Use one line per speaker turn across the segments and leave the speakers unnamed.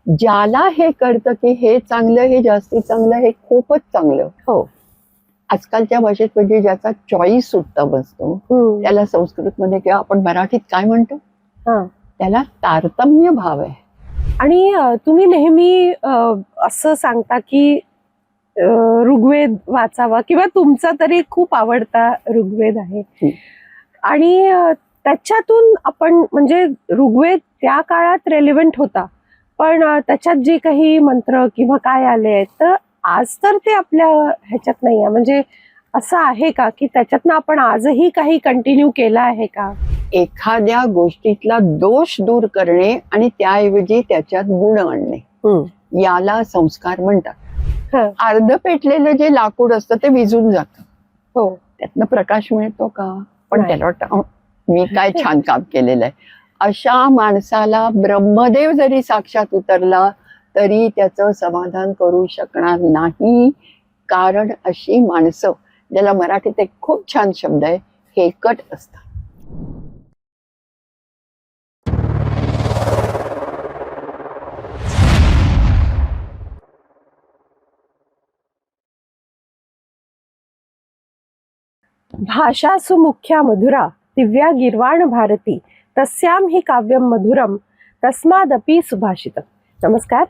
ज्याला हे कळतं की हे चांगलं, हे जास्ती चांगलं, हे खूपच चांगलं.
हो.
आजकालच्या भाषेत म्हणजे ज्याचा चॉईस सुटता बसतो त्याला संस्कृत मध्ये किंवा आपण मराठीत काय म्हणतो त्याला तारतम्य भाव आहे.
आणि तुम्ही नेहमी असं सांगता की ऋग्वेद वाचावा किंवा तुमचा तरी खूप आवडता ऋग्वेद आहे. आणि त्याच्यातून आपण म्हणजे ऋग्वेद त्या काळात रेलिव्हंट होता, पण त्याच्यात जे काही मंत्र किंवा काय आले आहेत तर आज तर ते आपल्या ह्याच्यात नाही आहे. म्हणजे असं आहे का की त्याच्यातनं आपण आजही काही कंटिन्यू केलं आहे का?
एखाद्या गोष्टीतला दोष दूर करणे आणि त्याऐवजी त्याच्यात गुण आणणे याला संस्कार म्हणतात. अर्ध पेटलेलं जे लाकूड असतं ते विझून जातं.
हो,
त्यातनं प्रकाश मिळतो का? पण त्याला वाटतं मी काय छान काम केलेलं आहे. अशा माणसाला ब्रह्मदेव जरी साक्षात उतरला तरी त्याचं समाधान करू शकणार नाही. कारण अशी माणसं, ज्याला मराठीत एक खूप छान शब्द आहे, हेकट असतात.
भाषा सुमुख्या मधुरा दिव्या गिर्वाण भारती तस्याम ही काव्यम मधुरम तस्मादपि सुभाषित. नमस्कार.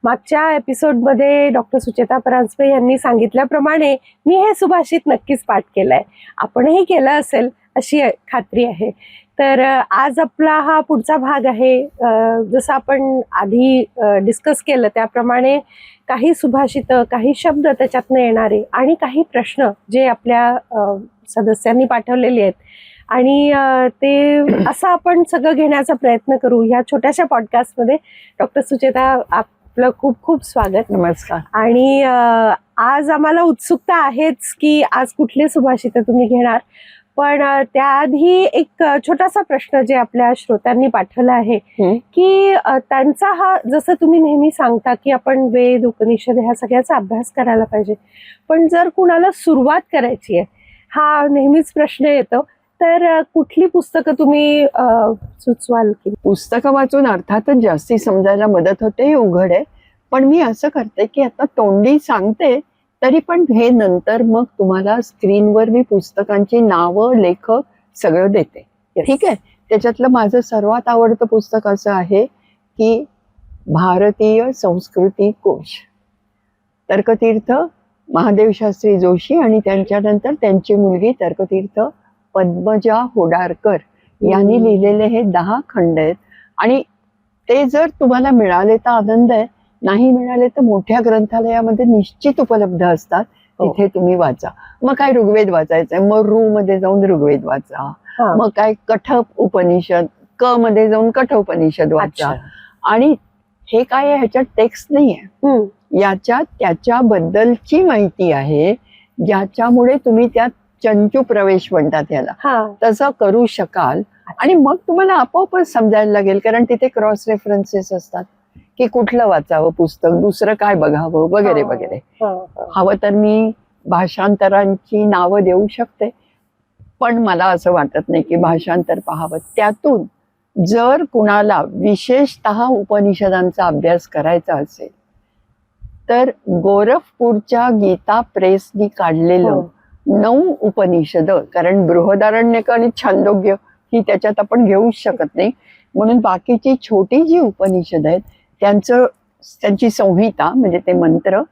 मागच्या एपिसोडमध्ये डॉक्टर सुचेता परांजपे यांनी सांगितल्याप्रमाणे मी हे सुभाषित नक्कीच पाठ केलंय. आपणही केलं असेल अशी खात्री आहे. तर आज आपला हा पुढचा भाग आहे. जसं आपण आधी डिस्कस केलं त्याप्रमाणे काही सुभाषित, काही शब्द त्याच्यातनं येणारे आणि काही प्रश्न जे आपल्या सदस्यांनी पाठवलेले आहेत आणि ते असं आपण सगळं घेण्याचा प्रयत्न करू ह्या छोट्याशा पॉडकास्टमध्ये. डॉक्टर सुचेता, आपलं खूप खूप स्वागत.
नमस्कार.
आणि आज आम्हाला उत्सुकता आहेच की आज कुठले सुभाषित तुम्ही घेणार, पण त्याआधी एक छोटासा प्रश्न जे आपल्या श्रोत्यांनी पाठवला आहे की त्यांचा हा, जसं तुम्ही नेहमी सांगता की आपण वेद उपनिषद ह्या सगळ्याचा अभ्यास करायला पाहिजे, पण जर कुणाला सुरुवात करायची आहे हा नेहमीच प्रश्न येतो, तर कुठली पुस्तकं तुम्ही सुचवाल की?
पुस्तकं वाचून अर्थातच जास्ती समजायला मदत होते, हे उघड आहे. पण मी असं करते की आता तोंडी सांगते तरी पण हे नंतर मग तुम्हाला स्क्रीनवर मी पुस्तकांची नावं, लेखक सगळं देते. ठीक आहे. त्याच्यातलं माझं सर्वात आवडतं पुस्तक असं आहे की भारतीय संस्कृती कोश, तर्कतीर्थ महादेव शास्त्री जोशी आणि त्यांच्यानंतर त्यांची मुलगी तर्कतीर्थ पद्मजा होडारकर यांनी लिहिलेले हे 10 खंड आहेत. आणि ते जर तुम्हाला मिळाले तर आनंद आहे, नाही मिळाले तर मोठ्या ग्रंथालयामध्ये निश्चित उपलब्ध असतात, तिथे तुम्ही वाचा. मग काय ऋग्वेद वाचायचंय, मग ऋ मध्ये जाऊन ऋग्वेद वाचा. मग काय कठ उपनिषद, क मध्ये जाऊन कठ उपनिषद वाचा. आणि हे काय आहे, ह्याच्यात टेक्स्ट नाहीये, याच्यात त्याच्याबद्दलची माहिती आहे, ज्याच्यामुळे तुम्ही त्यात चंचू प्रवेश म्हणतात याला, तसं करू शकाल. आणि मग तुम्हाला आपोआपच समजायला लागेल, कारण तिथे क्रॉस रेफरन्सेस असतात की कुठलं वाचावं पुस्तक, दुसरं काय बघावं वगैरे वगैरे. हवं तर मी भाषांतरांची नावं देऊ शकते, पण मला असं वाटत नाही की भाषांतर पाहावं. त्यातून जर कुणाला विशेषतः उपनिषदांचा अभ्यास करायचा असेल तर गोरखपूरच्या गीता प्रेसनी काढलेलं 9 उपनिषद, कारण बृहदारण्यक आणि छांदोग्य ही त्याच्यात आपण घेऊच शकत नाही, म्हणून बाकीची छोटी जी उपनिषद आहेत त्यांची संहिता म्हणजे ते मंत्र,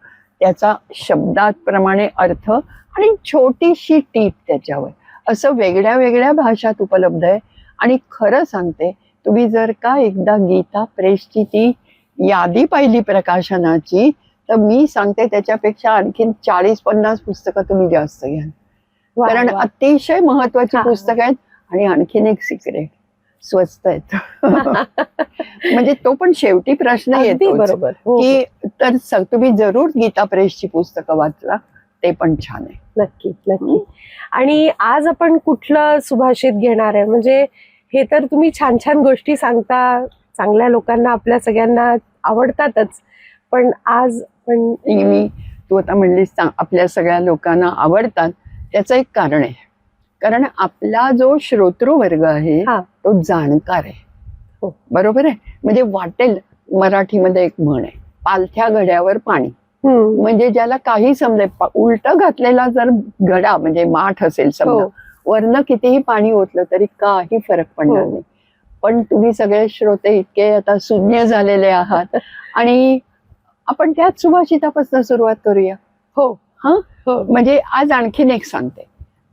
त्याचा शब्दाप्रमाणे अर्थ आणि छोटीशी टीप त्याच्यावर, असं वेगळ्या वेगळ्या भाषात उपलब्ध आहे. आणि खरं सांगते, तुम्ही जर का एकदा गीता प्रेसची ती यादी पाहिली प्रकाशनाची, तर मी सांगते त्याच्यापेक्षा आणखीन 40-50 पुस्तकं तुम्ही जास्त घ्या, कारण अतिशय महत्वाची पुस्तकं आहेत. आणि आणखीन एक सिक्रेट, स्वस्त आहेत. म्हणजे तो पण शेवटी प्रश्न येतो
बरोबर
की तर तुम्ही जरूर गीता प्रेसची पुस्तकं वाचला, ते पण छान आहे.
नक्की नक्की. आणि आज आपण कुठलं सुभाषित घेणार आहे? म्हणजे हे तर तुम्ही छान छान गोष्टी सांगता, चांगल्या लोकांना आपल्या सगळ्यांना आवडतातच, पण आज
मी तू आता म्हणलीस आपल्या सगळ्या लोकांना आवडतात, त्याचं एक कारण आहे. कारण आपला जो श्रोतृवर्ग आहे तो जाणकार आहे, बरोबर आहे. म्हणजे वाटेल मराठीमध्ये एक म्हण आहे, पालथ्या घड्यावर पाणी.
हम्म.
म्हणजे ज्याला काही समजे, उलट घातलेला जर घडा म्हणजे माठ असेल समजा,
हो.
वरनं कितीही पाणी ओतलं तरी काही फरक पडणार
हो.
नाही. पण तुम्ही सगळे श्रोते इतके आता सुज्ञ झालेले आहात आणि आपण त्याच सुभाषितापासून सुरुवात करूया.
हो.
हा,
हो.
म्हणजे आज आणखीन एक सांगते.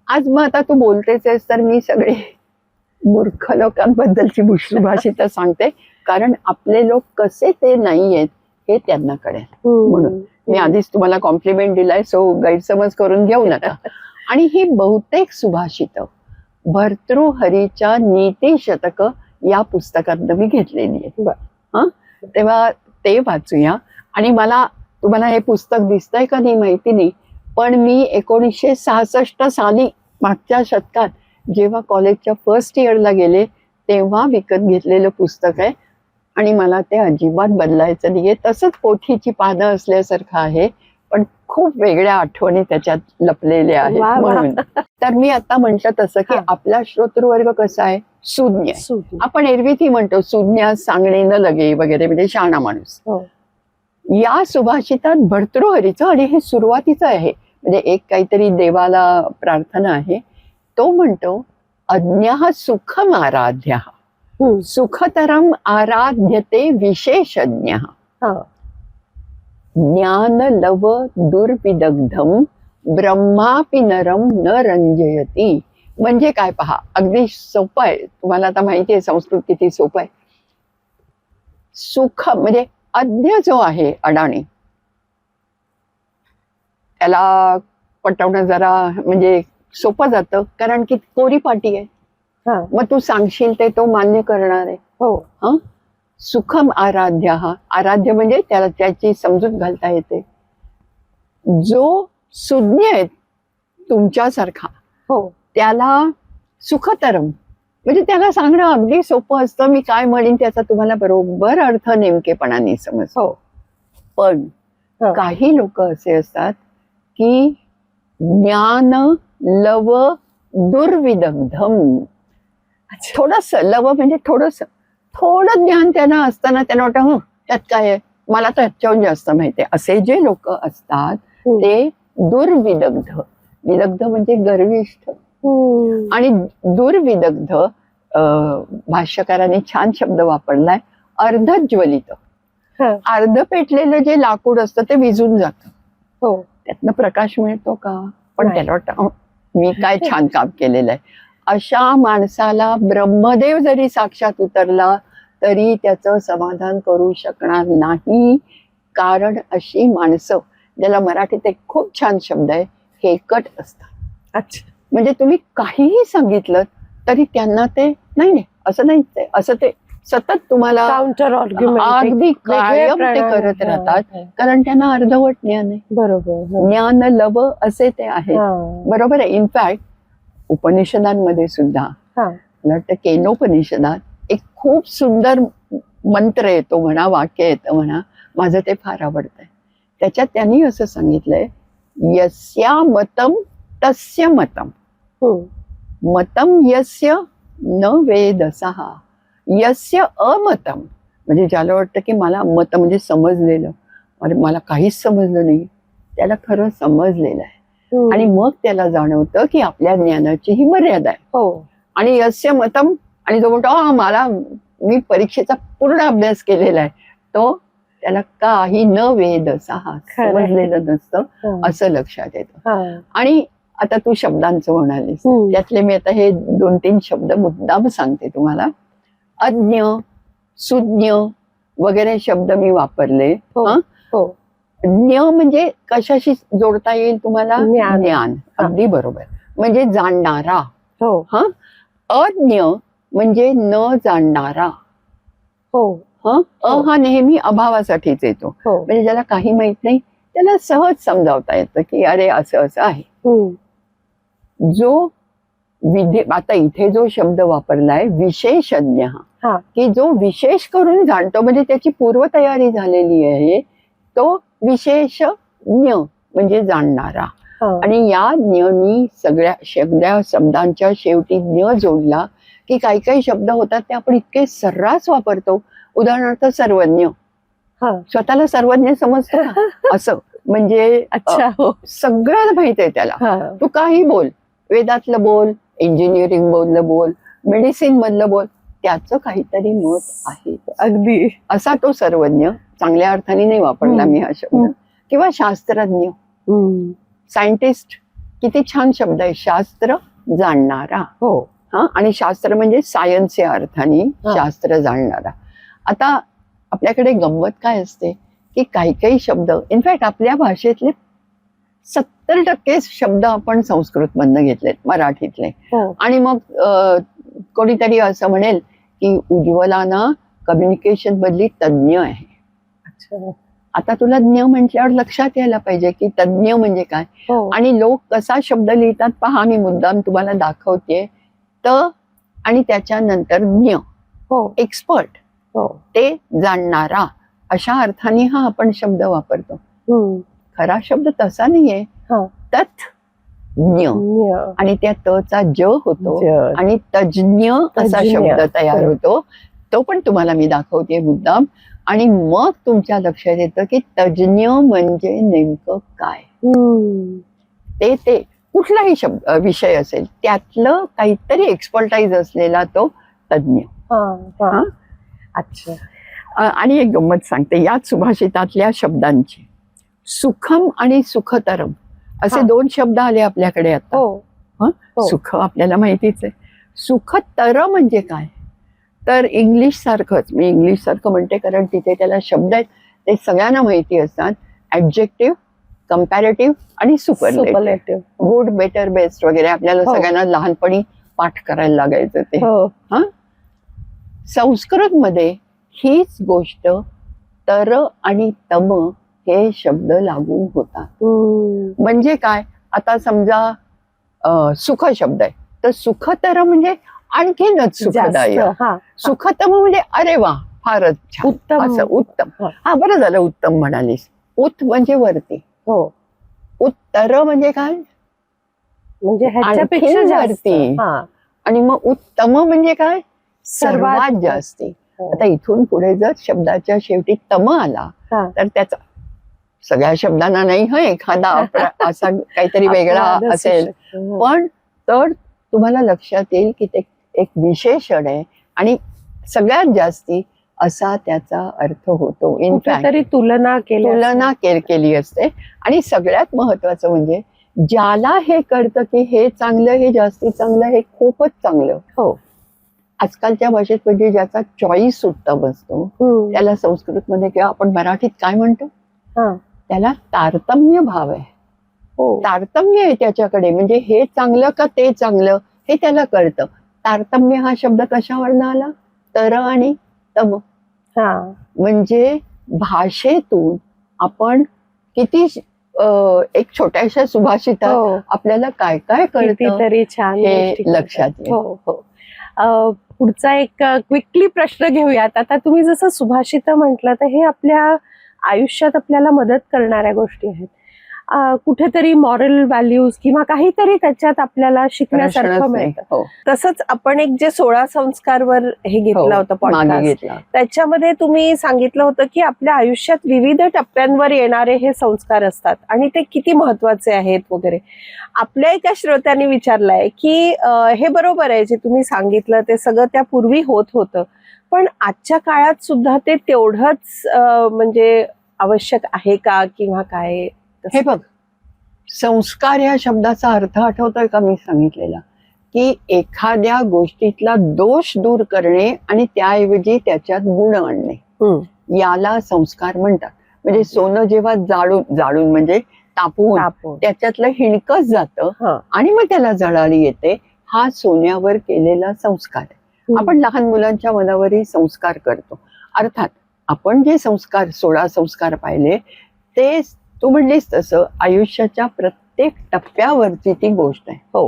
आज मग आता तू बोलतेच आहेस तर मी सगळे मूर्ख लोकांबद्दलची सुभाषित सांगते, कारण आपले लोक कसे ते नाही आहेत हे त्यांना कळेल. म्हणून मी आधीच तुम्हाला कॉम्प्लिमेंट दिलाय, सो गैरसमज करून घेऊ नका. आणि ही बहुतेक सुभाषित भर्तृहरीच्या नीती शतक या पुस्तकात मी घेतलेली आहे. हा, तेव्हा ते वाचूया. आणि मला तुम्हाला हे पुस्तक दिसतंय का नाही माहिती नाही, पण मी 1966 साली मागच्या शतकात जेव्हा कॉलेजच्या फर्स्ट इयरला गेले तेव्हा विकत घेतलेलं पुस्तक आहे आणि मला ते अजिबात बदलायचं नाहीये. तसंच पोथीची पानं असल्यासारखं आहे, पण खूप वेगळ्या आठवणी त्याच्यात लपलेल्या आहेत.
वा वा.
म्हणून तर मी आता म्हटलं तसं की
हा.
आपला श्रोतृवर्ग कसा आहे, सुज्ञ आहे.
सुज्ञ.
आपण एरवी ती म्हणतो सुज्ञ सांगणे न लगे वगैरे, म्हणजे शहाणा माणूस.
हो.
या सुभाषितात भर्तृहरीचं, आणि हे सुरुवातीचं आहे, म्हणजे एक काहीतरी देवाला प्रार्थना आहे. तो म्हणतो, अज्ञः सुखम आराध्य,
हम्म.
सुखतरम आराध्यते विशेषज्ञः,
हा.
ज्ञान लव दुर्विदग्धम ब्रह्मापि नरम न रंजयती. म्हणजे काय पहा, अगदी सोपं आहे. तुम्हाला आता माहिती आहे संस्कृत किती सोपं आहे. सुख म्हणजे अज्ञ जो आहे अडाणी, त्याला पटवणं जरा म्हणजे सोपं जातं, कारण की कोरी पाटी आहे.
हा.
मग तू सांगशील ते तो मान्य करणार आहे.
हो.
हा, सुखम आराध्य, हा आराध्य म्हणजे त्याला त्याची समजूत घालता येते. जो सुज्ञ आहे तुमच्यासारखा,
हो.
त्याला सुखतरम म्हणजे त्याला सांगणं अगदी सोपं असतं. मी काय म्हणेन त्याचा तुम्हाला बरोबर अर्थ नेमकेपणाने समज.
हो.
पण
हा.
काही लोक असे असतात की ज्ञान लव दुर्विदग्धम, थोडस लव म्हणजे थोडं ज्ञान त्यांना असताना त्यांना वाटतं त्यात काय आहे, मला तर ह्याच्याहून जास्त माहिती आहे. असे जे लोक असतात ते दुर्विदग्ध. विदग्ध म्हणजे गर्विष्ठ. आणि दुर्विदग्ध भाष्यकाराने छान शब्द वापरलाय, अर्धज्वलित. अर्ध पेटलेलं जे लाकूड असतं ते विझून जातं.
हो.
त्यातनं प्रकाश मिळतो का? पण
नाही.
त्याला वाटतं मी काय छान काम केलेलं आहे. अशा माणसाला ब्रह्मदेव जरी साक्षात उतरला तरी त्याचं समाधान करू शकणार नाही. कारण अशी माणसं, ज्याला मराठीत एक खूप छान शब्द आहे, हेकट असतात.
अच्छा.
म्हणजे तुम्ही काहीही सांगितलं तरी त्यांना ते नाही असं नाही, असं ते सतत तुम्हाला
काउंटर आर्ग्युमेंट
अगदी कायम ते करत राहतात, कारण त्यांना अर्धवट ज्ञान आहे.
बरोबर.
ज्ञान लव असे ते आहे. बरोबर आहे. इनफॅक्ट उपनिषदांमध्ये सुद्धा, मला वाटतं केनोपनिषदात एक खूप सुंदर मंत्र येतो म्हणा, वाक्य येतं म्हणा, माझं ते फार आवडतंय. त्याच्यात त्यांनी असं सांगितलंय, यस्या मतम तस्य मतम, मतम यस्य न वेदसः, यस्य अमतम, म्हणजे ज्याला वाटतं की मला मत म्हणजे समजलेलं, मला काहीच समजलं नाही, त्याला खरं समजलेलं आहे. आणि मग त्याला जाणवतं की आपल्या ज्ञानाची ही मर्यादा आहे.
हो.
आणि यस्य मतम, आणि जो म्हणतो मी परीक्षेचा पूर्ण अभ्यास केलेला आहे, तो त्याला काही न वेदसः, समजलेलं नसतं असं लक्षात येतं. आणि आता तू शब्दांचं म्हणालीस, त्यातले मी आता हे 2-3 शब्द मुद्दाम सांगते तुम्हाला. अज्ञ, सुज्ञ वगैरे शब्द मी वापरले. ज्ञ म्हणजे कशाशी जोडता येईल तुम्हाला? ज्ञान. अगदी बरोबर, म्हणजे जाणणारा. हा, अज्ञ म्हणजे न जाणणारा. हा नेहमी अभावासाठीच येतो. म्हणजे ज्याला काही माहित नाही त्याला सहज समजावता येतं की अरे असं असं आहे. जो आता इथे जो शब्द वापरलाय विशेषज्ञ, की जो विशेष करून जाणतो, म्हणजे त्याची पूर्वतयारी झालेली आहे, तो विशेषज्ञ म्हणजे जाणणारा. आणि या ज्ञानी सगळ्या शब्दांच्या शेवटी ज्ञ जोडला की काही काही शब्द होतात ते आपण इतके सर्रास वापरतो. उदाहरणार्थ सर्वज्ञ, स्वतःला सर्वज्ञ समजतो का? असं म्हणजे
अच्छा. हो.
सगळं माहित आहे त्याला.
हा.
तू काही बोल, वेदातलं बोल, इंजिनिअरिंग मधलं बोल, मेडिसिन मधलं बोल, त्याचं काहीतरी मत आहे.
अगदी.
असा तो सर्वज्ञ. चांगल्या अर्थाने नाही वापरला मी हा शब्द. किंवा शास्त्रज्ञ, सायंटिस्ट, किती छान शब्द आहे. शास्त्र जाणणारा.
हो.
हा, आणि शास्त्र म्हणजे सायन्स या अर्थाने शास्त्र जाणणारा. आता आपल्याकडे गंमत काय असते की काही काही शब्द, इनफॅक्ट आपल्या भाषेतले 70% शब्द आपण संस्कृत मधनं घेतलेत, मराठीतले. आणि मग कोणीतरी असं म्हणेल की उज्ज्वला ना कम्युनिकेशन मधली तज्ज्ञ आहे.
अच्छा.
आता तुला ज्ञ म्हटल्यावर लक्षात यायला पाहिजे की तज्ज्ञ म्हणजे काय. आणि लोक कसा शब्द लिहितात पहा, मी मुद्दाम तुम्हाला दाखवते. आणि त्याच्यानंतर ज्ञ, एक्सपर्ट, ते जाणणारा, अशा अर्थाने हा आपण शब्द वापरतो. खरा शब्द तसा नाहीये. तत् ज्ञ, आणि त्या तचा ज होतो आणि तज्ज्ञ असा शब्द तयार होतो. तो पण तुम्हाला मी दाखवते मुद्दाम. आणि मग तुमच्या लक्षात येतं की तज्ज्ञ म्हणजे नेमकं काय. ते कुठलाही शब्द विषय असेल त्यातलं काहीतरी एक्सपर्टाईज असलेला तो तज्ज्ञ.
अच्छा.
आणि एक गंमत सांगते याच सुभाषितातल्या शब्दांची. सुखम आणि सुखतरम असे दोन शब्द आले आपल्याकडे आता. सुख आपल्याला माहितीच आहे. सुखतर म्हणजे काय, तर इंग्लिश सारखंच, मी इंग्लिश सारखं म्हणते कारण तिथे त्याला शब्द आहेत ते सगळ्यांना माहिती असतात. ऍडजेक्टिव्ह, कंपॅरेटिव्ह आणि सुपरलेटिव्ह. गुड, बेटर, बेस्ट वगैरे आपल्याला सगळ्यांना लहानपणी पाठ करायला लागायचं ते. संस्कृत मध्ये हीच गोष्ट तर आणि तम हे शब्द लागू होतात. म्हणजे काय, आता समजा सुख शब्द आहे तर सुखतर म्हणजे आणखीनच सुखदायी. सुखतम म्हणजे अरे वा फारच छान, असं उत्तम. हा, बरं झालं उत्तम म्हणालीस. उत म्हणजे वरती. उत्तर म्हणजे काय,
म्हणजे
आणखीन वरती. आणि मग उत्तम म्हणजे काय, सर्वात जास्ती. आता इथून पुढे जर शब्दाच्या शेवटी तम आला तर त्याचा, सगळ्या शब्दांना नाही हा एखादा असा काहीतरी वेगळा असेल, पण तर तुम्हाला लक्षात येईल की ते एक विशेषण आहे आणि सगळ्यात जास्ती असा त्याचा अर्थ होतो. इनफॅक्ट
तुलना
केली असते. आणि सगळ्यात महत्वाचं म्हणजे ज्याला हे कळतं की हे चांगलं, हे जास्ती चांगलं, हे खूपच चांगलं. आजकालच्या भाषेत म्हणजे ज्याचा चॉईस उत्तम असतो त्याला संस्कृत मध्ये किंवा आपण मराठीत काय म्हणतो, त्याला तारतम्य भाव आहे. तारतम्य आहे त्याच्याकडे. म्हणजे हे चांगलं का ते चांगलं हे त्याला कळतं. तारतम्य हा शब्द कशावरनं आला, तर आणि तम. म्हणजे भाषेतून आपण किती एक छोट्याशा सुभाषितात आपल्याला काय काय कळतं
तरी छान
हे लक्षात येईल.
पुढचा एक क्विकली प्रश्न घेऊयात. आता तुम्ही जसं सुभाषित म्हटलं तर हे आपल्या आयुष्यात आपल्याला मदत करणाऱ्या गोष्टी आहेत. कुठेतरी मॉरल व्हॅल्यूज किंवा काहीतरी त्याच्यात आपल्याला शिकण्यासारखं मिळतं. तसंच आपण एक जे 16 संस्कारवर हे घेतलं होतं पॉडकास्ट, त्याच्यामध्ये तुम्ही सांगितलं होतं की आपल्या आयुष्यात विविध टप्प्यांवर येणारे हे संस्कार असतात आणि ते किती महत्वाचे आहेत वगैरे. आपल्या एका श्रोत्यांनी विचारलंय की हे बरोबर आहे जे तुम्ही सांगितलं ते सगळं त्यापूर्वी होत होतं, पण आजच्या काळात सुद्धा ते तेवढंच म्हणजे आवश्यक आहे का किंवा काय.
हे बघ, संस्कार या शब्दाचा अर्थ आठवतोय का मी सांगितलेला, की एखाद्या गोष्टीतला दोष दूर करणे आणि त्याऐवजी त्याच्यात गुण आणणे, याला संस्कार म्हणतात. म्हणजे सोनं जेव्हा जाळून म्हणजे तापवून त्याच्यातलं हिणकच जातं आणि मग त्याला जळाली येते, हा सोन्यावर केलेला संस्कार आहे. आपण लहान मुलांच्या मनावरही संस्कार करतो. अर्थात आपण जे संस्कार 16 संस्कार पाहिले ते तू म्हणलीस तसं आयुष्याच्या प्रत्येक टप्प्यावरची ती गोष्ट आहे.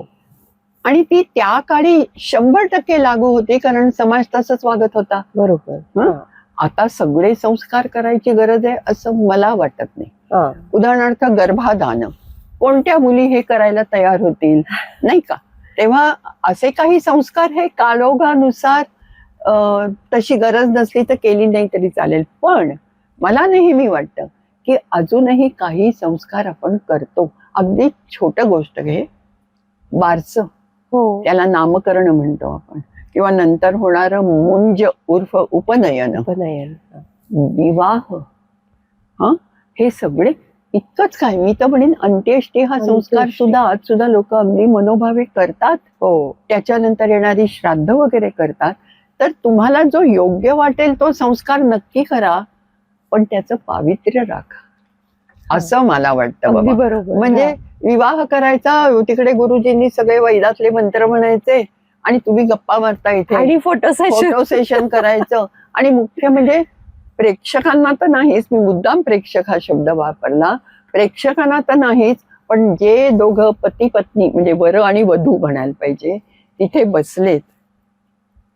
आणि ती त्या काळी 100% लागू होती कारण समाज तसंच वागत होता.
बरोबर.
आता सगळे संस्कार करायची गरज आहे असं मला वाटत नाही. उदाहरणार्थ गर्भाधान, कोणत्या मुली हे करायला तयार होतील नाही का. तेव्हा असे काही संस्कार हे काळोखानुसार तशी गरज नसली तर केली नाही तरी चालेल. पण मला नेहमी वाटतं की अजूनही काही संस्कार आपण करतो. अगदी छोटं गोष्ट घे, बारसं,
हो
त्याला नामकरण म्हणतो आपण, किंवा नंतर होणारं मुंज उर्फ उपनयन,
उपनयन.
विवाह, हा, हे सगळे इतकंच काय, मी तर म्हणेन अंत्येष्टी हा संस्कार
अंत्येष्टी.
सुद्धा आज सुद्धा लोक अगदी मनोभावे करतात.
हो
त्याच्यानंतर येणारी श्राद्ध वगैरे करतात. तर तुम्हाला जो योग्य वाटेल तो संस्कार नक्की करा, पण त्याचं पावित्र्य राखा, असं मला वाटतं
अगदी
बाबा.
बरोबर.
म्हणजे
हा.
विवाह करायचा, तिकडे गुरुजींनी सगळे वैदातले मंत्र म्हणायचे आणि तुम्ही गप्पा मारता इथे,
आणि फोटो सेशन.
फोटो सेशन करायचं. आणि मुख्य म्हणजे प्रेक्षकांना तर नाहीच, मी मुद्दाम प्रेक्षक हा शब्द वापरला, प्रेक्षकांना तर नाहीच, पण जे दोघं पती पत्नी म्हणजे वर आणि वधू म्हणायला पाहिजे तिथे बसलेत,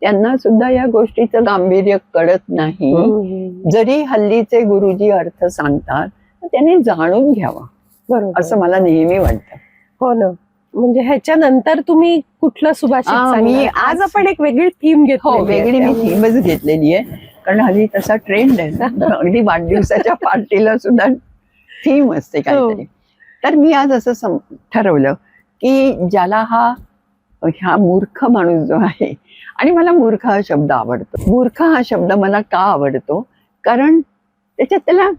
त्यांना सुद्धा या गोष्टीचं गांभीर्य कळत नाही. जरी हल्लीचे गुरुजी अर्थ सांगतात तर त्यांनी जाणून घ्यावा,
बरोबर.
असं मला नेहमी वाटतं.
हो ना. म्हणजे ह्याच्यानंतर तुम्ही कुठलं सुभाषित
मी
सांगणार? आज आपण एक वेगळी थीम घेतो.
हो, वेगळी मी थीमच घेतलेली आहे, कारण हल्ली तसा ट्रेंड आहे ना. अगदी वाढदिवसाच्या पार्टीला सुद्धा थीम असते काहीतरी. तर मी आज असं ठरवलं की ज्याला ह्या मूर्ख माणूस जो आहे, आणि मला मूर्ख हा शब्द आवडतो. मूर्ख हा शब्द मला का आवडतो, कारण त्याच्यात त्याला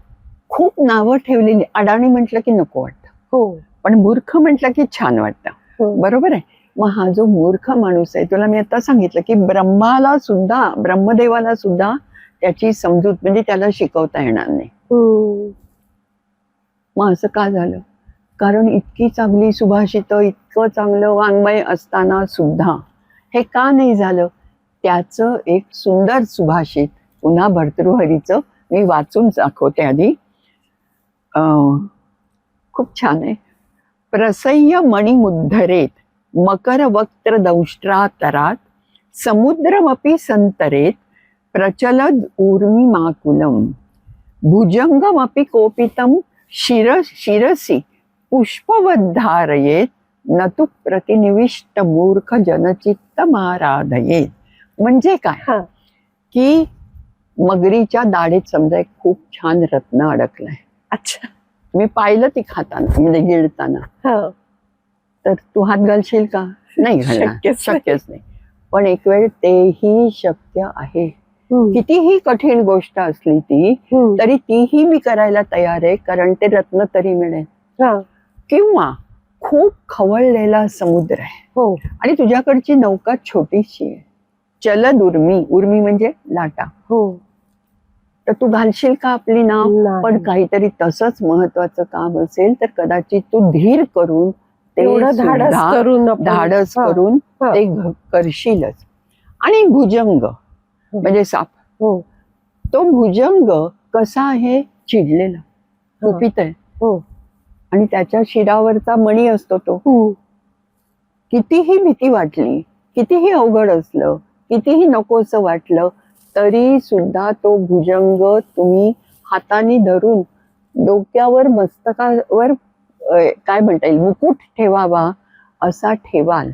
खूप नावं ठेवलेली. अडाणी म्हटलं की नको वाटतं,
हो,
पण मूर्ख म्हटलं की छान वाटतं.
हो.
बरोबर आहे. मग हा जो मूर्ख माणूस आहे, तुला मी आता सांगितलं की ब्रह्माला सुद्धा, ब्रह्मदेवाला सुद्धा त्याची समजूत म्हणजे त्याला शिकवता येणार नाही. मग असं का झालं? कारण इतकी चांगली सुभाषितं, इतकं चांगलं वाङ्मय असताना सुद्धा हे का नाही झालं? त्याचं एक सुंदर सुभाषित पुन्हा भर्तृहरीचं मी वाचून दाखवते आधी. खूप छान आहे. प्रसह्य मणिमुद्धरेत मकर वक्त्र दंष्ट्रातरात समुद्रमपि संतरेत प्रचलद ऊर्मिमाकुलम भुजंगमपि कोपितम शिरसी पुष्पवद्धारयेत नतु प्रतिनिविष्ट मूर्ख जनचित्त माराधयेत. म्हणजे काय?
हा.
की मगरीच्या दाढेत समजा एक खूप छान रत्न अडकलाय.
अच्छा.
मी पाहिलं ती खाताना, म्हणजे गिळताना.
हा.
तर तू हात घालशील का? नाही घालणार, शक्यच नाही. पण एक वेळ तेही शक्य आहे. कितीही कठीण गोष्ट असली ती, तरी तीही मी करायला तयार आहे, कारण ते रत्न तरी मिळेल. किंवा खूप खवळलेला समुद्र आहे,
हो,
आणि तुझ्याकडची नौका छोटीशी आहे, चलद उर्मी, उर्मी म्हणजे लाटा,
हो,
तर तू घालशील का आपली नाव?
नाही.
पण काहीतरी तसंच महत्वाचं काम असेल तर कदाचित तू धीर करून ते
धाडस
सुद्धा
करून आपण-
धाडस
हा,
करून
हा.
ते करशीलच. आणि भुजंग म्हणजे साप,
हो,
तो भुजंग कसा आहे? चिडलेला, कुपित आहे,
हो,
आणि त्याच्या शिरावरचा मणी असतो तो. कितीही भीती वाटली, कितीही अवघड असलं, कितीही नकोसं वाटलं, तरी सुद्धा तो भुजंग तुम्ही हाताने धरून डोक्यावर, मस्तकावर काय म्हणता येईल, मुकुट ठेवावा असा ठेवाल.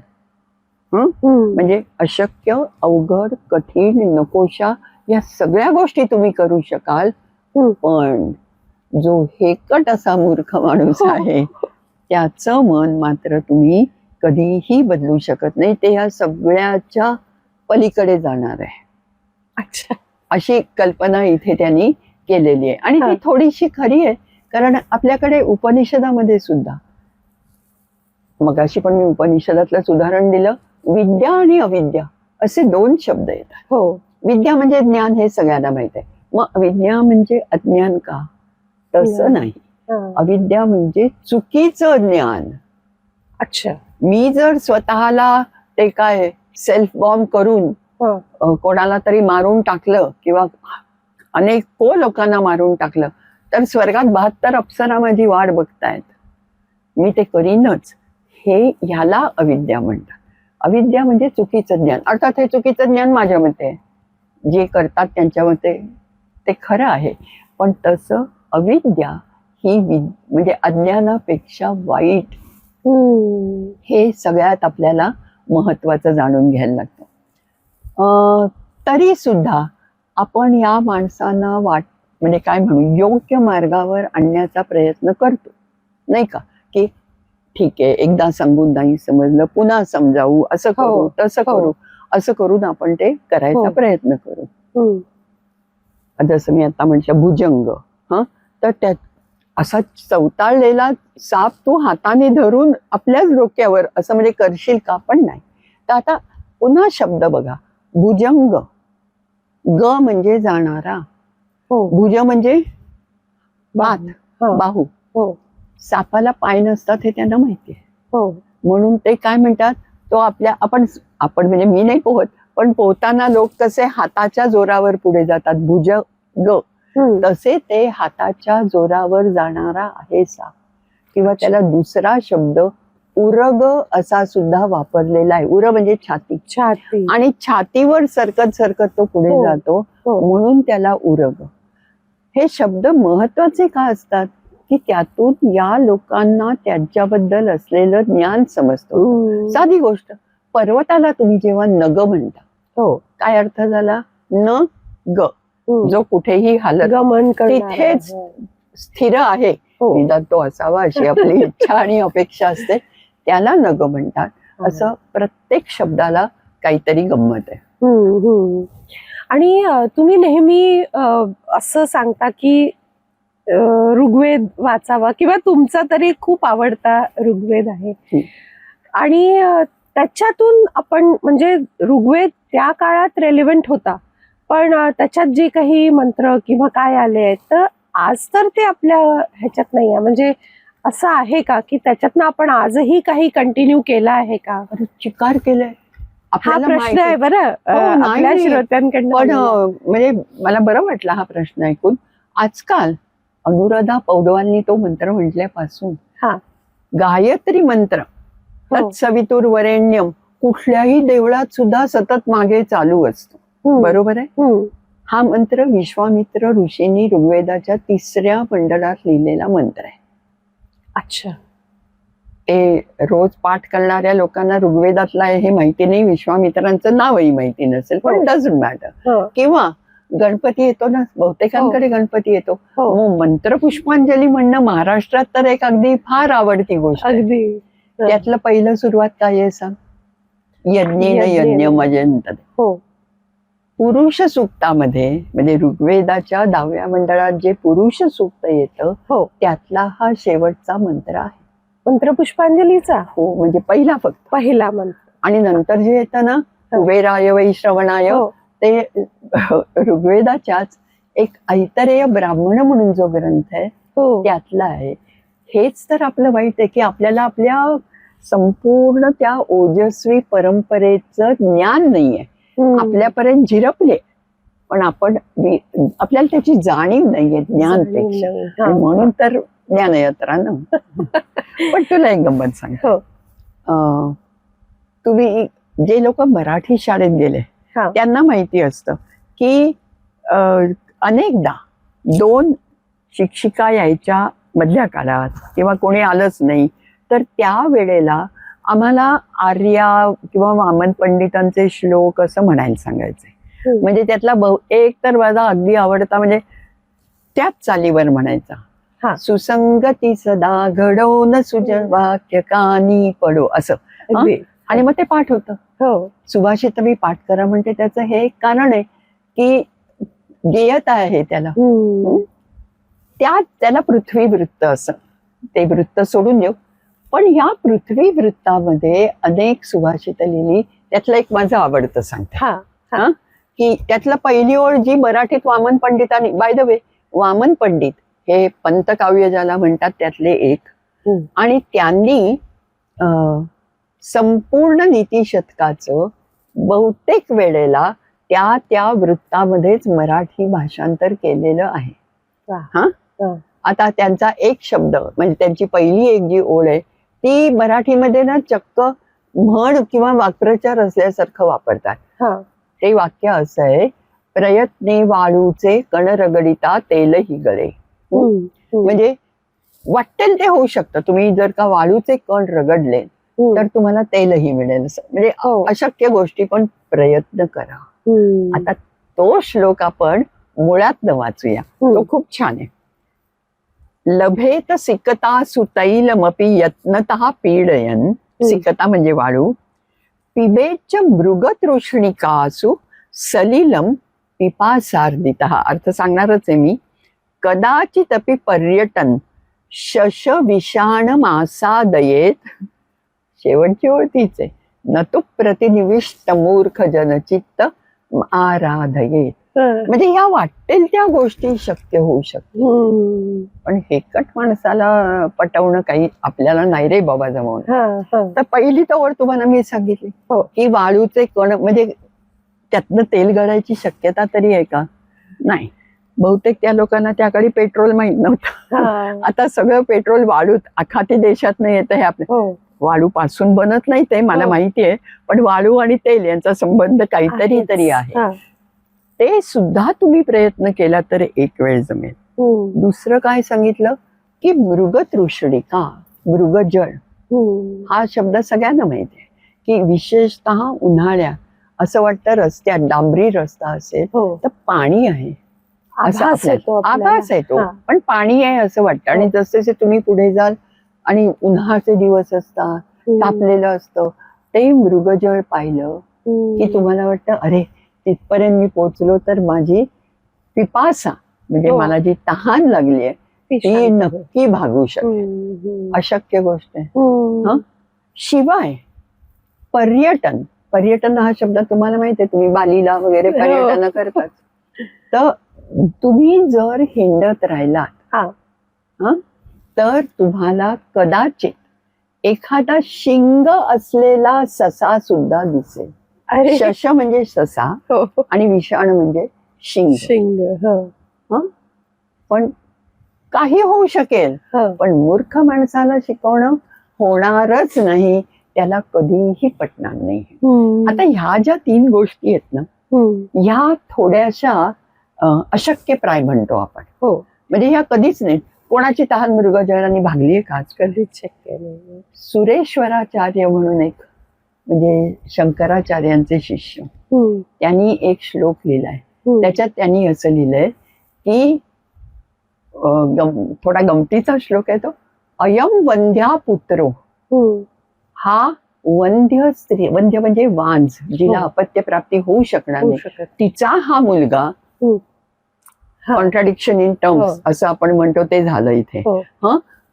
म्हणजे अशक्य, अवघड, कठीण, नकोशा या सगळ्या गोष्टी तुम्ही करू शकाल. पण जो हेकट असा मूर्ख माणूस आहे, त्याचं मन मात्र तुम्ही कधीही बदलू शकत नाही. ते या सगळ्याच्या पलीकडे जाणार आहे.
अच्छा.
अशी कल्पना इथे त्यांनी केलेली आहे, आणि ती थोडीशी खरी आहे. कारण आपल्याकडे उपनिषदामध्ये सुद्धा, मगाशी पण मी उपनिषदातलंच उदाहरण दिलं, विद्या आणि अविद्या असे दोन शब्द येतात.
हो.
विद्या म्हणजे ज्ञान, हे सगळ्यांना माहित आहे. मग अविद्या म्हणजे अज्ञान का? तसं नाही. अविद्या म्हणजे चुकीचं ज्ञान.
अच्छा.
मी जर स्वतःला ते काय सेल्फ बॉम्ब करून कोणाला तरी मारून टाकलं, किंवा अनेको लोकांना मारून टाकलं, तर स्वर्गात 72 अप्सरा माझी वाट बघतायत, मी ते करीनच. ह्याला अविद्या म्हणतात. अविद्या म्हणजे चुकीचं ज्ञान. अर्थात हे चुकीचं ज्ञान माझ्या मते आहे, जे करतात त्यांच्या मते ते खरं आहे, पण तसं अविद्या ही म्हणजे अज्ञानापेक्षा वाईट. हे सगळ्यात आपल्याला महत्वाचं जाणून घ्यायला लागतं. तरी सुद्धा आपण या माणसांना म्हणजे काय म्हणू, योग्य मार्गावर आणण्याचा प्रयत्न करतो, नाही का? की ठीक आहे, एकदा सांगून नाही समजलं, पुन्हा समजावू, असं करू, तसं करू, असं करून आपण ते करायचा प्रयत्न करू. जसं मी आता म्हटलं भुजंग, तर त्यात असा चवताळलेला साप तू हाताने धरून आपल्याच डोक्यावर असं म्हणजे करशील का? पण नाही. तर आता पुन्हा शब्द बघा, भुजंग, ग म्हणजे जाणारा, भुज म्हणजे हात, बाहू. सापाला पाय नसतात हे त्यांना माहिती आहे, म्हणून ते काय म्हणतात, तो आपण म्हणजे मी नाही पोहत, पण पोहताना लोक कसे हाताच्या जोरावर पुढे जातात, भुजंग, तसे ते हाताच्या जोरावर जाणारा आहे साप. किंवा त्याला दुसरा शब्द उरग असा सुद्धा वापरलेला आहे. उर म्हणजे छाती, आणि छातीवर सरकत सरकत तो पुढे जातो, म्हणून त्याला उरग. हे शब्द महत्वाचे का असतात की त्यातून या लोकांना त्यांच्याबद्दल असलेलं ज्ञान समजतं. साधी गोष्ट, पर्वताला तुम्ही जेव्हा नग म्हणता, काय अर्थ झाला? न ग, जो कुठेही हालत तिथेच स्थिर आहे, निदान तो असावा अशी आपली इच्छा आणि अपेक्षा असते, त्याला नग म्हणतात. असं प्रत्येक शब्दाला काहीतरी गंमत आहे.
आणि तुम्ही नेहमी असं सांगता की ऋग्वेद वाचावा, किंवा तुमचा तरी खूप आवडता ऋग्वेद आहे, आणि त्याच्यातून आपण म्हणजे ऋग्वेद त्या काळात रेलेव्हंट होता, पण त्याच्यात जे काही मंत्र किंवा काय आले आहेत तर आज तर ते आपल्या ह्याच्यात नाही आहे. म्हणजे असं आहे का की त्याच्यातनं आपण आजही काही कंटिन्यू केला आहे का?
चिकार केलाय
हा प्रश्न आहे बरं आपल्या श्रोत्यांकडनं.
पण म्हणजे मला बरं वाटलं हा प्रश्न ऐकून. आजकाल अनुराधा पौडवालनी तो मंत्र म्हटल्यापासून गायत्री मंत्र तत्सवितुर वरेण्यम कुठल्याही देवळात सुद्धा सतत मागे चालू असतो, बरोबर आहे? हा मंत्र विश्वामित्र ऋषींनी ऋग्वेदाच्या 3ऱ्या मंडळात लिहिलेला मंत्र आहे.
अच्छा.
ते रोज पाठ करणाऱ्या लोकांना ऋग्वेदातला हे माहिती नाही, विश्वामित्रांचं नावही माहिती नसेल, पण डझंट मॅटर. किंवा गणपती येतो ना, बहुतेकांकडे गणपती येतो, मग मंत्र पुष्पांजली म्हणणं महाराष्ट्रात तर एक अगदी फार आवडती गोष्ट.
अगदी.
त्यातलं पहिलं सुरुवात काय आहे सांग? यज्ञेन यज्ञमयंत. पुरुष सूक्तामध्ये, म्हणजे ऋग्वेदाच्या 10व्या मंडळात जे पुरुष सूक्त येतं त्यातला हा शेवटचा मंत्र आहे,
मंत्र पुष्पांजलीचा.
म्हणजे पहिला
मंत्र.
आणि नंतर जे येतं ना, कुबेराय वै श्रवणाय, ते ऋग्वेदाच्याच एक ऐतरेय ब्राह्मण म्हणून जो ग्रंथ आहे त्यातला आहे. हेच तर आपलं वाईट आहे की आपल्याला आपल्या संपूर्ण त्या ओजस्वी परंपरेचं ज्ञान नाहीये, आपल्यापर्यंत झिरपले, पण आपल्याला त्याची जाणीव नाहीये ज्ञानपेक्षा, म्हणून तर ज्ञानयात्रा ना. पण तुला एक गंमत सांग, तुम्ही जे लोक मराठी शाळेत गेले त्यांना माहिती असतं की अनेकदा 2 शिक्षिका यायच्या मधल्या काळात, किंवा कोणी आलंच नाही तर त्या वेळेला आम्हाला आर्या किंवा वामन पंडितांचे श्लोक असं म्हणायला सांगायचे. म्हणजे त्यातला एक तर माझा अगदी आवडता म्हणजे त्याच चालीवर म्हणायचा, सुसंगती सदा घडवून सुज वाक्य कानी पडो, असं. आणि मग ते पाठ होतं. सुभाषित मी पाठ करा म्हणते, त्याचं हे एक कारण आहे की गेयता आहे त्याला. त्याला पृथ्वी वृत्त असं, ते वृत्त सोडून देऊ. पण ह्या पृथ्वी वृत्तामध्ये अनेक सुभाषित लिहिली. त्यातलं एक माझं आवडतं सांगते, की त्यातलं पहिली ओळ जी मराठीत वामन पंडितांनी, by the way Vaman Pandit हे पंतकाव्य ज्याला म्हणतात त्यातले एक, आणि त्यांनी संपूर्ण नीतिशतकाचं बहुतेक वेळेला त्या वृत्तामध्येच मराठी भाषांतर केलेलं आहे. आता त्यांचा एक शब्द म्हणजे त्यांची पहिली एक जी ओळ आहे ती मराठीमध्ये ना चक्क म्हण किंवा वाक्प्रचार असल्यासारखं वापरतात. ते वाक्य असं आहे, प्रयत्ने वाळूचे कण रगडिता तेलही गळे. म्हणजे वाटेल ते होऊ शकतं, तुम्ही जर का वाळूचे कण रगडले तर तुम्हाला तेलही मिळेल, म्हणजे अशक्य गोष्टी पण प्रयत्न करा. आता तो श्लोक आपण मुळात वाचूया. तो खूप छान आहे. लभेत सिकता सुतैलमपि यत्नतः पीडयन, सिकता म्हणजे वाळू, पिबेच मृगतृष्णिकासु सलिलम पिपासार्दितः. अर्थ सांगणारच आहे मी. कदाचित अपि पर्यटन शश विषाण मासादयेत, शेवटची ओळखीच आहे, न तू प्रतिनिविष्ट मूर्ख जनचित्त आराधयेत. म्हणजे या वाटेल त्या गोष्टी शक्य होऊ शकतात, पण हेकट माणसाला पटवणं काही आपल्याला नाही रे बाबा जमवणं. तर पहिली तर ओळ तुम्हाला मी सांगितली की वाळूचे कण म्हणजे त्यातनं तेल गळायची शक्यता तरी आहे का? नाही. बहुतेक त्या लोकांना त्या काळी पेट्रोल माहित नव्हतं. आता सगळं पेट्रोल वाळूत आखाती देशात नाही येतं. हे आपल्या वाळू पासून बनत नाही ते मला माहिती आहे, पण वाळू आणि तेल यांचा संबंध काहीतरी तरी आहे. ते सुद्धा तुम्ही प्रयत्न केला तर एक वेळ जमेल. दुसरं काय सांगितलं की मृगतृष्णिका, मृगजळ हा शब्द सगळ्यांना माहिती आहे की विशेषतः उन्हाळ्यात असं वाटतं रस्त्यात डांबरी रस्ता असेल तर पाणी आहे आभास आहे तो, पण पाणी आहे असं वाटतं. आणि जसे तुम्ही पुढे जाल आणि उन्हाचे दिवस असतात, तापलेलं असतं, ते मृगजळ पाहिलं की तुम्हाला वाटतं अरे तिथपर्यंत मी पोचलो तर माझी पिपासा म्हणजे मला जी तहान लागली आहे ती नक्की भागू शकते. अशक्य गोष्ट आहे. शिवाय पर्यटन, पर्यटन हा शब्द तुम्हाला माहिती आहे, तुम्ही बालीला वगैरे पर्यटन करतात. तर तुम्ही जर हिंडत राहिलात तर तुम्हाला कदाचित एखादा शिंग असलेला ससा सुद्धा दिसेल. शश म्हणजे ससा आणि विषाण म्हणजे शिंग. पण काही होऊ शकेल, पण मूर्ख माणसाला शिकवणं होणारच नाही, त्याला कधीही पटणार नाही. आता ह्या ज्या 3 गोष्टी आहेत ना, ह्या थोड्याशा अशक्य प्राय म्हणतो आपण. म्हणजे ह्या कधीच नाही. कोणाची तहान मृगजळाने भागली आहे का आज? कधीच शक्य नाही. सुरेश्वराचार्य म्हणून एक म्हणजे शंकराचार्यांचे शिष्य, त्यांनी एक श्लोक लिहिलाय. त्याच्यात त्यांनी असं लिहिलंय की थोडा गमतीचा श्लोक आहे तो. अयम वंध्या पुत्रो, हा वंध्य स्त्री, वंध्य म्हणजे वांझ, जिला अपत्य प्राप्ती होऊ शकणार नाही, तिचा हा मुलगा, कॉन्ट्राडिक्शन इन टर्म्स असं आपण म्हणतो ते झालं इथे.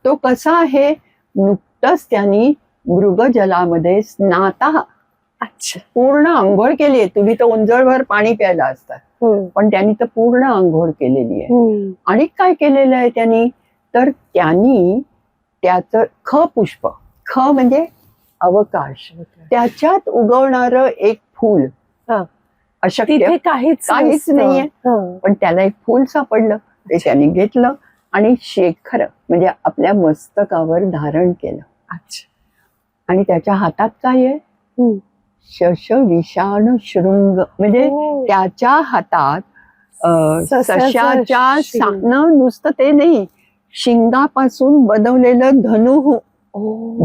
तो कसा आहे, नुकतंच त्यांनी मृगजलामध्ये स्नाता, पूर्ण आंघोळ केली आहे. तुम्ही तर उंजळभर पाणी प्यायला असतात, पण त्यांनी तर पूर्ण आंघोळ केलेली आहे. आणि काय केलेलं आहे त्यांनी, तर त्यांनी त्याचं ख पुष्प, ख म्हणजे अवकाश, त्याच्यात उगवणारं एक फूल, अशक्य काहीच नाहीये, पण त्याला एक फूल सापडलं, ते त्यांनी घेतलं आणि शेखर म्हणजे आपल्या मस्तकावर धारण केलं. आणि त्याच्या हातात काय आहे, शश विषाण शृंग, म्हणजे त्याच्या हातात सशाच्या नुसतं ते नाही, शिंगापासून बनवलेलं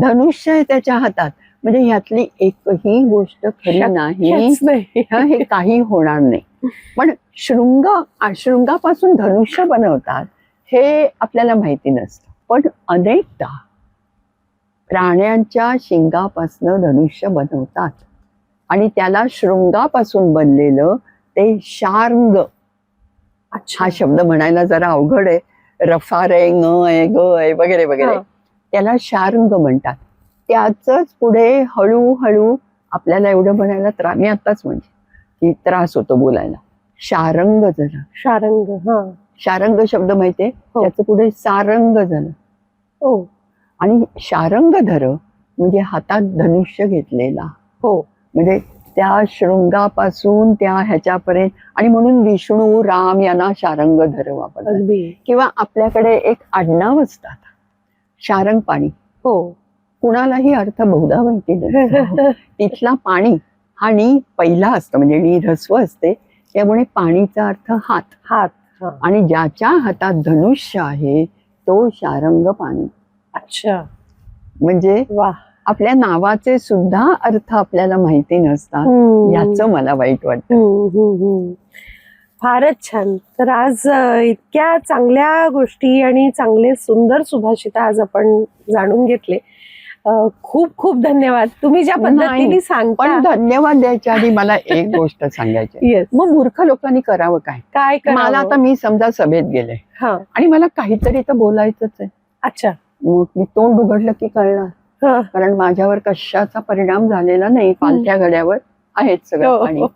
धनुष्य आहे त्याच्या हातात. म्हणजे ह्यातली एकही गोष्ट खरी नाही, हे काही होणार नाही. पण शृंगापासून धनुष्य बनवतात हे आपल्याला माहिती नसतं, पण अनेकदा प्राण्यांच्या शिंगापासून धनुष्य बनवतात आणि त्याला शृंगापासून बनलेलं ते शार्ंग, हा शब्द म्हणायला जरा अवघड आहे, रफारे ङ आहे ग आहे वगैरे वगैरे, त्याला शार्ंग म्हणतात. त्याच पुढे हळूहळू आपल्याला एवढं म्हणायला मी आताच म्हणजे की त्रास होतो बोलायला, शारंग झालं. शारंग शब्द माहितीये, त्याचं पुढे सारंग झालं. आणि शारंगधर म्हणजे हातात धनुष्य घेतलेला, म्हणजे त्या शृंगापासून त्या ह्याच्यापर्यंत. आणि म्हणून विष्णू राम यांना शारंगधर वापरतात. किंवा आपल्याकडे एक आडनाव असतात शारंग पाणी, कुणालाही अर्थ बहुधा माहिती नसतो. तिथला पाणी हा नी पहिला असतो, म्हणजे नी ऱ्हस्व असते, त्यामुळे पाणीचा अर्थ हात. आणि ज्याच्या हातात धनुष्य आहे तो शारंग पाणी. म्हणजे आपल्या नावाचे सुद्धा अर्थ आपल्याला माहिती नसतात, याचं मला वाईट वाटतं.
फारच छान. तर आज इतक्या चांगल्या गोष्टी आणि चांगले सुंदर सुभाषित आज आपण जाणून घेतले. खूप खूप धन्यवाद. तुम्ही ज्या पद्धतीने
पण
सांगता.
धन्यवाद द्यायच्या आधी मला एक गोष्ट सांगायची.
येस,
मग मूर्ख लोकांनी करावं काय?
काय
मला
करावं?
आता मी समजा सभेत गेले
हा,
आणि मला काहीतरी तर बोलायचंच आहे.
अच्छा.
मग मी तोंड उघडलं की कळणार,
हा,
कारण माझ्यावर कशाचा परिणाम झालेला नाही. पालथ्या घड्यावर आहेत
हो,
सगळं पाणी.
हो.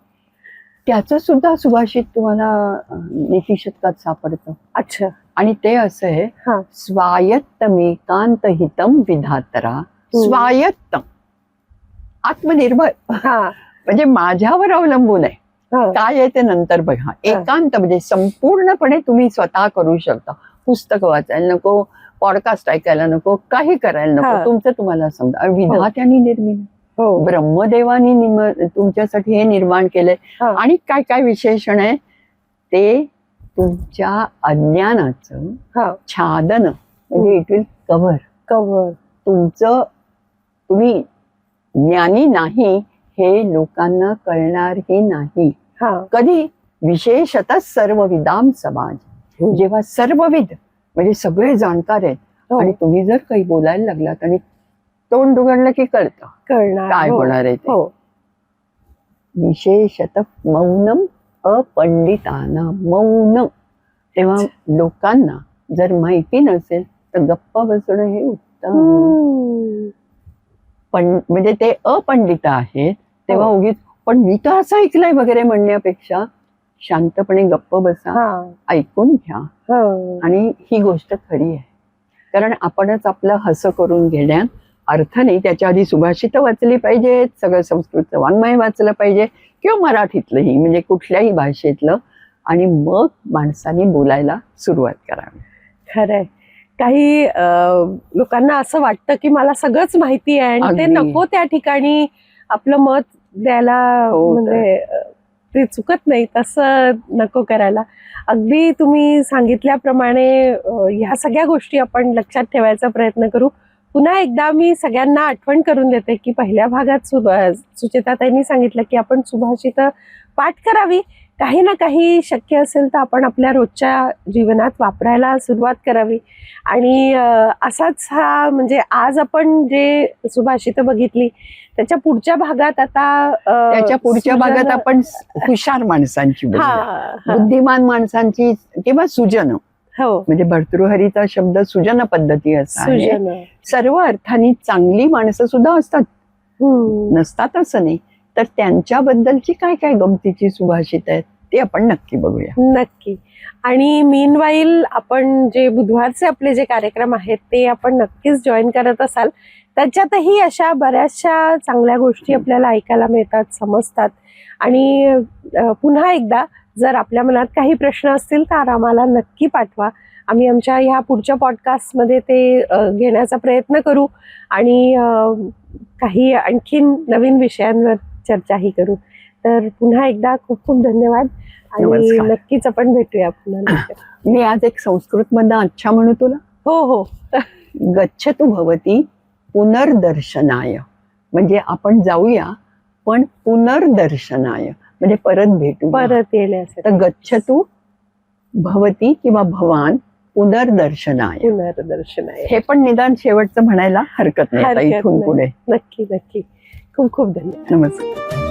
त्याचं सुद्धा सुभाषित तुम्हाला नीतिशतकात सापडतं.
अच्छा.
आणि ते असं आहे,
हा.
स्वायत्तमेकांत हितम विधातरा. स्वायत्त, आत्मनिर्भर,
हा,
म्हणजे माझ्यावर अवलंबून आहे.
हा,
काय आहे ते नंतर बघा. एकांत म्हणजे संपूर्णपणे तुम्ही स्वतः करू शकता. पुस्तक वाचायला नको, पॉडकास्ट ऐकायला नको, काही करायला
हा.
नको. तुमचं तुम्हाला समजा. आणि विधात्याने निर्मिती,
हो,
ब्रह्मदेवानी तुमच्यासाठी हे निर्माण केलंय.
हा.
आणि काय काय विशेषण आहे ते तुमच्या अज्ञानाचं
हा,
छादन, म्हणजे इट विल कव्हर.
कव्हर.
तुमचं, तुम्ही ज्ञानी नाही हे लोकांना कळणारही नाही.
हा,
कधी? विशेषतः सर्वविदाम समाज. जेव्हा सर्वविद म्हणजे सगळे जाणकार आहेत
हो.
आणि तुम्ही जर काही बोलायला लागलात आणि तोंड उघडलं की कळतं
कळणार.
काय
हो,
होणार आहे ते.
हो.
विशेषतः मौनम अपंडिताना. मौन, तेव्हा लोकांना जर माहिती नसेल तर गप्पा बसणं हे उत्तम. पण म्हणजे ते अपंडित आहेत तेव्हा
हो.
उगीच पण मी तर असं ऐकलंय वगैरे म्हणण्यापेक्षा शांतपणे गप्प बसा,
हा,
ऐकून घ्या.
हो.
आणि ही गोष्ट खरी आहे, कारण आपणच आपलं हसं करून घेण्यात अर्थ नाही. त्याच्या आधी सुभाषित वाचली पाहिजेत, सगळं संस्कृतचं वाङ्मय वाचलं पाहिजे किंवा मराठीतलंही, म्हणजे कुठल्याही भाषेतलं. आणि मग माणसाने बोलायला सुरुवात करावी.
खरंय. काही लोकांना असं वाटतं की मला सगळंच माहिती आहे आणि ते
अगदी.
नको त्या ठिकाणी आपलं मत द्यायला,
हो तर.
म्हणजे ते चुकत नाही, तसं नको करायला. अगदी तुम्ही सांगितल्याप्रमाणे ह्या सगळ्या गोष्टी आपण लक्षात ठेवायचा प्रयत्न करू. पुन्हा एकदा मी सगळ्यांना आठवण करून देते की पहिल्या भागात सुचेताताईंनी सांगितलं की आपण सुभाषित पाठ करावी. काही ना काही शक्य असेल तर आपण आपल्या रोजच्या जीवनात वापरायला सुरुवात करावी. आणि असाच हा, म्हणजे आज आपण जे सुभाषित बघितली त्याच्या पुढच्या भागात आता
त्याच्या पुढच्या भागात आपण हुशार माणसांची
हा,
बोलूया.
हा,
बुद्धिमान माणसांची किंवा सुजन,
हो,
म्हणजे भर्तृहरीचा शब्द सुजन पद्धती असा आहे.
सुजन.
सर्व अर्थाने चांगली माणसं सुद्धा असतात, नसतात असं नाही. तर त्यांच्याबद्दलची काय काय गमतीची सुभाषित आहेत ते आपण नक्की बघूया.
नक्की. आणि मीनवाईल आपण जे बुधवारचे आपले जे कार्यक्रम आहेत ते आपण नक्कीच जॉईन करत असाल. त्याच्यातही अशा बऱ्याचशा चांगल्या गोष्टी आपल्याला ऐकायला मिळतात, समजतात. आणि पुन्हा एकदा जर आपल्या मनात काही प्रश्न असतील तर आम्हाला नक्की पाठवा. आम्ही आमच्या ह्या पुढच्या पॉडकास्टमध्ये ते घेण्याचा प्रयत्न करू आणि काही आणखीन नवीन विषयांवर चर्चाही करू. तर पुन्हा एकदा खूप खूप धन्यवाद आणि
नमस्कार.
नक्कीच आपण भेटूया पुन्हा लवकर.
मी आज एक संस्कृत मधनं अच्छा म्हणू तुला.
हो, हो.
गच्छतु भवती पुनर्दर्शनाय, म्हणजे आपण जाऊया पण पुनर्दर्शनाय, म्हणजे परत भेटू.
परत येण्यासाठी.
तर गच्छतु भवती किंवा भवान पुनर्दर्शनाय.
पुनर्दर्शन आहे.
हे पण निदान शेवटचं म्हणायला हरकत नाही आता
हरकत
इथून
नाही.
पुढे.
नक्की नक्की. खूप खूप धन्यवाद.
नमस्कार.